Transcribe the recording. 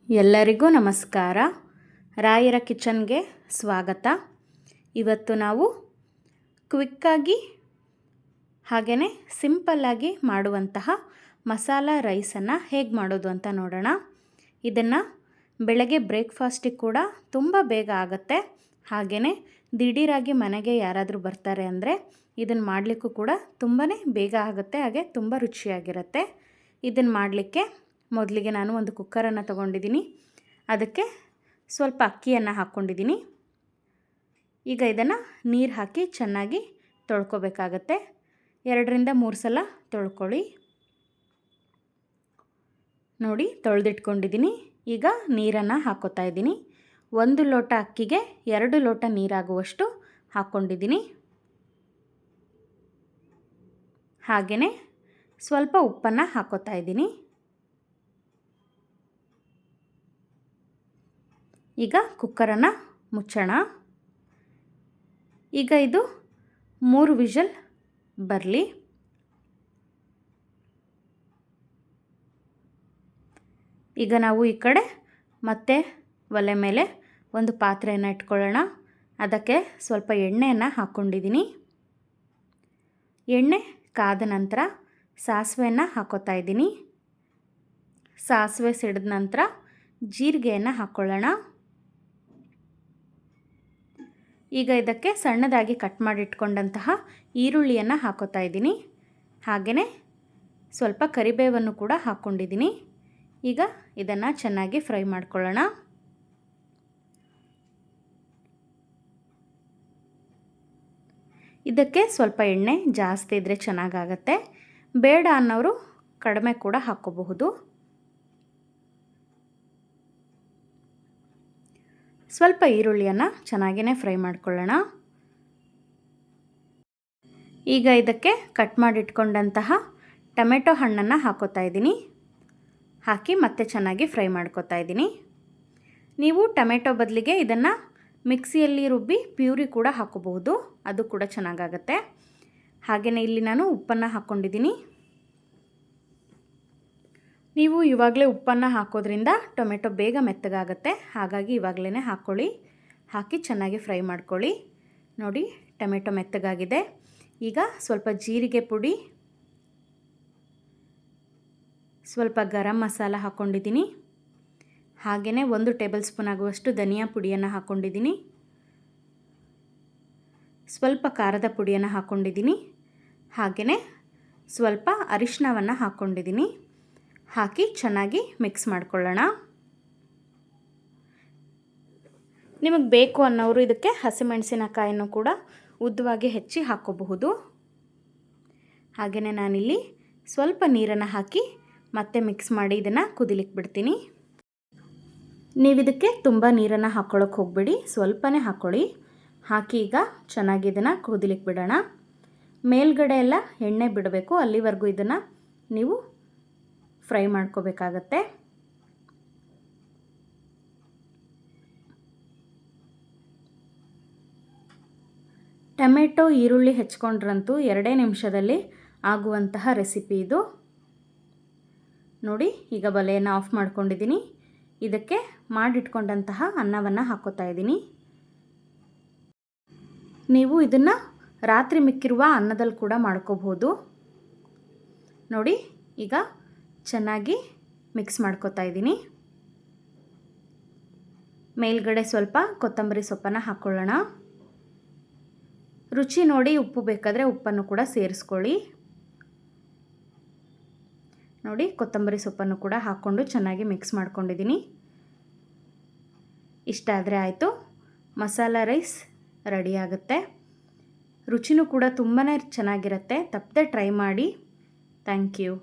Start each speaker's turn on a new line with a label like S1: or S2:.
S1: ಎಲ್ಲರಿಗೂ ನಮಸ್ಕಾರ. ರಾಯರ ಕಿಚನ್ಗೆ ಸ್ವಾಗತ. ಇವತ್ತು ನಾವು ಕ್ವಿಕ್ಕಾಗಿ ಹಾಗೆಯೇ ಸಿಂಪಲ್ಲಾಗಿ ಮಾಡುವಂತಹ ಮಸಾಲ ರೈಸನ್ನು ಹೇಗೆ ಮಾಡೋದು ಅಂತ ನೋಡೋಣ. ಇದನ್ನು ಬೆಳಗ್ಗೆ ಬ್ರೇಕ್ಫಾಸ್ಟಿಗೆ ಕೂಡ ತುಂಬ ಬೇಗ ಆಗುತ್ತೆ. ಹಾಗೆಯೇ ದಿಢೀರಾಗಿ ಮನೆಗೆ ಯಾರಾದರೂ ಬರ್ತಾರೆ ಅಂದರೆ ಇದನ್ನು ಮಾಡಲಿಕ್ಕೂ ಕೂಡ ತುಂಬಾ ಬೇಗ ಆಗುತ್ತೆ, ಹಾಗೆ ತುಂಬ ರುಚಿಯಾಗಿರುತ್ತೆ. ಇದನ್ನು ಮಾಡಲಿಕ್ಕೆ ಮೊದಲಿಗೆ ನಾನು ಒಂದು ಕುಕ್ಕರನ್ನು ತೊಗೊಂಡಿದ್ದೀನಿ. ಅದಕ್ಕೆ ಸ್ವಲ್ಪ ಅಕ್ಕಿಯನ್ನು ಹಾಕ್ಕೊಂಡಿದ್ದೀನಿ. ಈಗ ಇದನ್ನು ನೀರು ಹಾಕಿ ಚೆನ್ನಾಗಿ ತೊಳ್ಕೊಬೇಕಾಗತ್ತೆ. 2-3 ಸಲ ತೊಳ್ಕೊಳ್ಳಿ. ನೋಡಿ, ತೊಳೆದಿಟ್ಕೊಂಡಿದ್ದೀನಿ. ಈಗ ನೀರನ್ನು ಹಾಕ್ಕೋತಾ ಇದ್ದೀನಿ. 1 ಲೋಟ ಅಕ್ಕಿಗೆ 2 ಲೋಟ ನೀರಾಗುವಷ್ಟು ಹಾಕ್ಕೊಂಡಿದ್ದೀನಿ. ಹಾಗೆಯೇ ಸ್ವಲ್ಪ ಉಪ್ಪನ್ನು ಹಾಕ್ಕೋತಾ ಇದ್ದೀನಿ. ಈಗ ಕುಕ್ಕರನ್ನು ಮುಚ್ಚೋಣ. ಈಗ ಇದು 3 ವಿಷಲ್ ಬರಲಿ. ಈಗ ನಾವು ಈ ಕಡೆ ಮತ್ತೆ ಒಲೆ ಮೇಲೆ ಒಂದು ಪಾತ್ರೆಯನ್ನು ಇಟ್ಕೊಳ್ಳೋಣ. ಅದಕ್ಕೆ ಸ್ವಲ್ಪ ಎಣ್ಣೆಯನ್ನು ಹಾಕ್ಕೊಂಡಿದ್ದೀನಿ. ಎಣ್ಣೆ ಕಾದ ನಂತರ ಸಾಸಿವೆಯನ್ನು ಹಾಕ್ಕೋತಾ ಇದ್ದೀನಿ. ಸಾಸಿವೆ ಸಿಡಿದ ನಂತರ ಜೀರಿಗೆಯನ್ನು ಹಾಕ್ಕೊಳ್ಳೋಣ. ಈಗ ಇದಕ್ಕೆ ಸಣ್ಣದಾಗಿ ಕಟ್ ಮಾಡಿಟ್ಕೊಂಡಂತಹ ಈರುಳ್ಳಿಯನ್ನು ಹಾಕ್ಕೋತಾ ಇದ್ದೀನಿ. ಹಾಗೆಯೇ ಸ್ವಲ್ಪ ಕರಿಬೇವನ್ನು ಕೂಡ ಹಾಕ್ಕೊಂಡಿದ್ದೀನಿ. ಈಗ ಇದನ್ನು ಚೆನ್ನಾಗಿ ಫ್ರೈ ಮಾಡ್ಕೊಳ್ಳೋಣ. ಇದಕ್ಕೆ ಸ್ವಲ್ಪ ಎಣ್ಣೆ ಜಾಸ್ತಿ ಇದ್ದರೆ ಚೆನ್ನಾಗಾಗತ್ತೆ. ಬೇಡ ಅನ್ನೋರು ಕಡಿಮೆ ಕೂಡ ಹಾಕ್ಕೋಬಹುದು. ಸ್ವಲ್ಪ ಈರುಳ್ಳಿಯನ್ನು ಚೆನ್ನಾಗಿಯೇ ಫ್ರೈ ಮಾಡ್ಕೊಳ್ಳೋಣ. ಈಗ ಇದಕ್ಕೆ ಕಟ್ ಮಾಡಿಟ್ಕೊಂಡಂತಹ ಟೊಮೆಟೊ ಹಣ್ಣನ್ನು ಹಾಕ್ಕೋತಾ ಇದ್ದೀನಿ. ಹಾಕಿ ಮತ್ತೆ ಚೆನ್ನಾಗಿ ಫ್ರೈ ಮಾಡ್ಕೋತಾ ಇದ್ದೀನಿ. ನೀವು ಟೊಮೆಟೊ ಬದಲಿಗೆ ಇದನ್ನು ಮಿಕ್ಸಿಯಲ್ಲಿ ರುಬ್ಬಿ ಪ್ಯೂರಿ ಕೂಡ ಹಾಕ್ಕೋಬಹುದು, ಅದು ಕೂಡ ಚೆನ್ನಾಗಾಗತ್ತೆ. ಹಾಗೆಯೇ ಇಲ್ಲಿ ನಾನು ಉಪ್ಪನ್ನು ಹಾಕ್ಕೊಂಡಿದ್ದೀನಿ. ನೀವು ಇವಾಗಲೇ ಉಪ್ಪನ್ನು ಹಾಕೋದ್ರಿಂದ ಟೊಮೆಟೊ ಬೇಗ ಮೆತ್ತಗಾಗುತ್ತೆ, ಹಾಗಾಗಿ ಇವಾಗಲೇ ಹಾಕ್ಕೊಳ್ಳಿ. ಹಾಕಿ ಚೆನ್ನಾಗಿ ಫ್ರೈ ಮಾಡ್ಕೊಳ್ಳಿ. ನೋಡಿ, ಟೊಮೆಟೊ ಮೆತ್ತಗಾಗಿದೆ. ಈಗ ಸ್ವಲ್ಪ ಜೀರಿಗೆ ಪುಡಿ, ಸ್ವಲ್ಪ ಗರಂ ಮಸಾಲ ಹಾಕ್ಕೊಂಡಿದ್ದೀನಿ. ಹಾಗೆಯೇ 1 ಟೇಬಲ್ ಸ್ಪೂನ್ ಆಗುವಷ್ಟು ಧನಿಯಾ ಪುಡಿಯನ್ನು ಹಾಕ್ಕೊಂಡಿದ್ದೀನಿ. ಸ್ವಲ್ಪ ಖಾರದ ಪುಡಿಯನ್ನು ಹಾಕ್ಕೊಂಡಿದ್ದೀನಿ. ಹಾಗೆಯೇ ಸ್ವಲ್ಪ ಅರಿಶಿಣವನ್ನು ಹಾಕ್ಕೊಂಡಿದ್ದೀನಿ. ಹಾಕಿ ಚೆನ್ನಾಗಿ ಮಿಕ್ಸ್ ಮಾಡ್ಕೊಳ್ಳೋಣ. ನಿಮಗೆ ಬೇಕು ಅನ್ನೋರು ಇದಕ್ಕೆ ಹಸಿಮೆಣಸಿನಕಾಯನ್ನು ಕೂಡ ಉದ್ದವಾಗಿ ಹೆಚ್ಚಿ ಹಾಕ್ಕೋಬಹುದು. ಹಾಗೆಯೇ ನಾನಿಲ್ಲಿ ಸ್ವಲ್ಪ ನೀರನ್ನು ಹಾಕಿ ಮತ್ತೆ ಮಿಕ್ಸ್ ಮಾಡಿ ಇದನ್ನು ಕುದಿಲಿಕ್ಕೆ ಬಿಡ್ತೀನಿ. ನೀವು ಇದಕ್ಕೆ ತುಂಬ ನೀರನ್ನು ಹಾಕ್ಕೊಳ್ಳೋಕೆ ಹೋಗಬೇಡಿ, ಸ್ವಲ್ಪನೇ ಹಾಕ್ಕೊಳ್ಳಿ. ಹಾಕಿ ಈಗ ಚೆನ್ನಾಗಿ ಇದನ್ನು ಕುದಿಲಿಕ್ಕೆ ಬಿಡೋಣ. ಮೇಲ್ಗಡೆ ಎಲ್ಲ ಎಣ್ಣೆ ಬಿಡಬೇಕು, ಅಲ್ಲಿವರೆಗೂ ಇದನ್ನು ನೀವು ಫ್ರೈ ಮಾಡ್ಕೋಬೇಕಾಗತ್ತೆ. ಟೊಮೆಟೊ ಈರುಳ್ಳಿ ಹೆಚ್ಕೊಂಡ್ರಂತೂ 2 ನಿಮಿಷದಲ್ಲಿ ಆಗುವಂತಹ ರೆಸಿಪಿ ಇದು. ನೋಡಿ, ಈಗ ಒಲೆಯನ್ನು ಆಫ್ ಮಾಡ್ಕೊಂಡಿದ್ದೀನಿ. ಇದಕ್ಕೆ ಮಾಡಿಟ್ಕೊಂಡಂತಹ ಅನ್ನವನ್ನು ಹಾಕ್ಕೋತಾ ಇದ್ದೀನಿ. ನೀವು ಇದನ್ನು ರಾತ್ರಿ ಮಿಕ್ಕಿರುವ ಅನ್ನದಲ್ಲಿ ಕೂಡ ಮಾಡ್ಕೋಬಹುದು. ನೋಡಿ, ಈಗ ಚೆನ್ನಾಗಿ ಮಿಕ್ಸ್ ಮಾಡ್ಕೋತಾ ಇದ್ದೀನಿ. ಮೇಲ್ಗಡೆ ಸ್ವಲ್ಪ ಕೊತ್ತಂಬರಿ ಸೊಪ್ಪನ್ನು ಹಾಕ್ಕೊಳ್ಳೋಣ. ರುಚಿ ನೋಡಿ ಉಪ್ಪು ಬೇಕಾದರೆ ಉಪ್ಪನ್ನು ಕೂಡ ಸೇರಿಸ್ಕೊಳ್ಳಿ. ನೋಡಿ, ಕೊತ್ತಂಬರಿ ಸೊಪ್ಪನ್ನು ಕೂಡ ಹಾಕ್ಕೊಂಡು ಚೆನ್ನಾಗಿ ಮಿಕ್ಸ್ ಮಾಡ್ಕೊಂಡಿದ್ದೀನಿ. ಇಷ್ಟ ಆದರೆ ಆಯಿತು, ಮಸಾಲ ರೈಸ್ ರೆಡಿ ಆಗುತ್ತೆ. ರುಚಿನೂ ಕೂಡ ತುಂಬಾ ಚೆನ್ನಾಗಿರುತ್ತೆ. ತಪ್ಪದೆ ಟ್ರೈ ಮಾಡಿ. Thank you.